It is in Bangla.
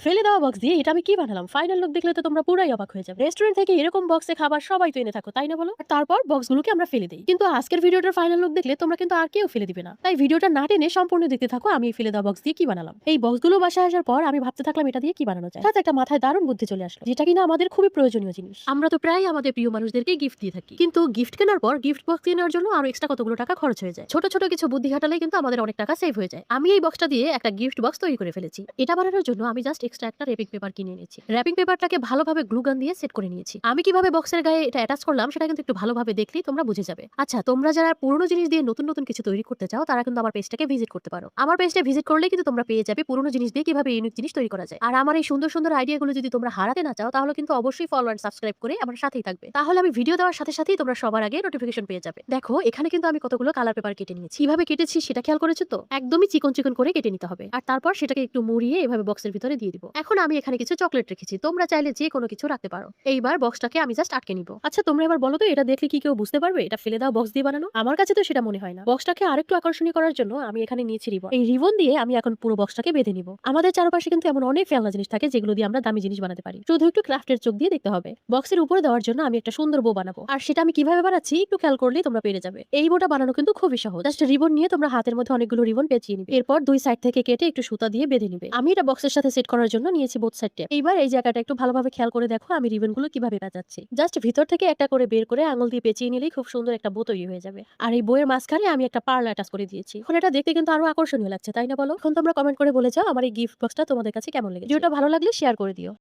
ফেলে দেওয়া বক্স দিয়ে এটা আমি কি বানালাম? ফাইনাল লুক দেখলে তো তোমরা পুরাই অবাক হয়ে যাবে। রেস্টুরেন্ট থেকে এরকম বক্সে খাবার সবাই তো এনে থাকো, তাই না বলো? আর তারপর বক্সগুলোকে আমরা ফেলে দেই। কিন্তু আজকের ভিডিওটার ফাইনাল লুক দেখলে তোমরা কিন্তু আর কেউ ফেলে দিবে না। তাই ভিডিওটা না টেনে সম্পূর্ণ দেখতে থাকো আমি এই ফেলে দেওয়া বক্স দিয়ে কি বানালাম। এই বক্সগুলো বাসায় আসার পর আমি ভাবতে থাকলাম এটা দিয়ে কি বানানো যায়। হঠাৎ একটা মাথায় দারুণ বুদ্ধি চলে আসলো, যেটা কিনা আমাদের খুবই প্রয়োজনীয় জিনিস। আমরা তো প্রায় আমাদের প্রিয় মানুষদেরকে গিফট দিয়ে থাকি, কিন্তু গিফট কেনার পর গিফট বক্স কেনার জন্য আরো এক্সট্রা কতগুলো টাকা খরচ হয়ে যায়। ছোট ছোট কিছু বুদ্ধি খাটালেই কিন্তু আমাদের অনেক টাকা সেভ হয়ে যায়। আমি এই বক্সটা দিয়ে একটা গিফট বক্স তৈরি করে ফেলেছি। এটা বানানোর জন্য আমি জাস্ট এক্সট্রা একটা র্যাপিং পেপার কিনে নিয়েছি। র্যাপিং পেপারটাকে ভালোভাবে গ্লু গান দিয়ে সেট করে নিয়েছি। আমি কিভাবে বক্সের গায়ে এটা অ্যাটাচ করলাম সেটা কিন্তু একটু ভালোভাবে দেখলেই তোমরা বুঝে যাবে। আচ্ছা, তোমরা যারা পুরনো জিনিস দিয়ে নতুন নতুন কিছু তৈরি করতে চাও তারা কিন্তু আমার পেজটাকে ভিজিট করতে পারো। আমার পেজটা ভিজিট করলে কিন্তু তোমরা পেয়ে যাবে পুরনো জিনিস দিয়ে কিভাবে ইউনিক জিনিস তৈরি করা যায়। আর আমার এই সুন্দর সুন্দর আইডিয়াগুলো যদি তোমরা হারাতে না চাও তাহলে কিন্তু অবশ্যই ফলো এন্ড সাবস্ক্রাইব করে আমার সাথেই থাকবে। তাহলে আমি ভিডিও দেওয়ার সাথে সাথেই তোমরা সবার আগে নোটিফিকেশন পেয়ে যাবে। দেখো এখানে কিন্তু আমি কতগুলো কালার পেপার কেটে নিয়েছি। কিভাবে কেটেছি সেটা খেয়াল করেছো তো? একদমই চিকন চিকন করে কেটে নিতে হবে। আর তারপর সেটাকে একটু মুড়িয়ে এভাবে বক্সের ভিতরে দিয়ে দিব। এখন আমি এখানে কিছু চকলেট রেখেছি, তোমরা চাইলে যে কোনো কিছু রাখতে পারো। এইবার বক্সটাকে আমি জাস্ট আটকে নিব। আচ্ছা, তোমরা এবার বলো তো এটা দেখলে কি কেউ বুঝতে পারবে এটা ফেলে দেওয়া বক্স দিয়ে বানানো? আমার কাছে তো সেটা মনে হয় না। বক্সটাকে আরেকটু আকর্ষণীয় করার জন্য আমি এখানে নিয়েছি রিবন। এই রিবন দিয়ে আমি এখন পুরো বক্সটাকে বেঁধে নিব। আমাদের চারপাশে কিন্তু এমন অনেক ফেলনা জিনিস থাকে যেগুলো দিয়ে আমরা দামি জিনিস বানাতে পারি, শুধু একটু ক্রাফটের চোখ দিয়ে দেখতে হবে। বক্সের উপরে দেওয়ার জন্য আমি একটা সুন্দর বো বানাবো, আর সেটা আমি কিভাবে বানাচ্ছি একটু খেয়াল করলেই তোমরা পেরে যাবে। এই বোটা বানানো কিন্তু খুবই সহজ। জাস্ট রিবন নিয়ে তোমরা হাতের মধ্যে অনেকগুলো রিবন পেঁচিয়ে নিবে, এরপর দুই সাইড থেকে কেটে একটু সুতা দিয়ে বেঁধে নিবে। আমি এটা বক্সের সাথে সেট করার জন্য নিয়েছি বোথ সাইড টেপ। এইবার এই জায়গাটা একটু ভালোভাবে খেয়াল করে দেখো আমি রিবনগুলো কিভাবে পেঁচাচ্ছি। জাস্ট ভিতর থেকে একটা করে বের করে আঙুল দিয়ে পেঁচিয়ে নিলেই খুব সুন্দর একটা বো তৈরি হয়ে যাবে। আর এই বইয়ের মাঝখানে আমি একটা পার্ল অ্যাটাচ করে দিয়েছি। এখন এটা দেখতে কিন্তু আরো আকর্ষণীয় লাগছে, তাই না বলো? এখন তোমরা কমেন্ট করে বলে যাও আমার এই গিফট বক্সটা তোমাদের কাছে কেমন লেগেছে। ভিডিওটা ভালো লাগলে শেয়ার করে দিও।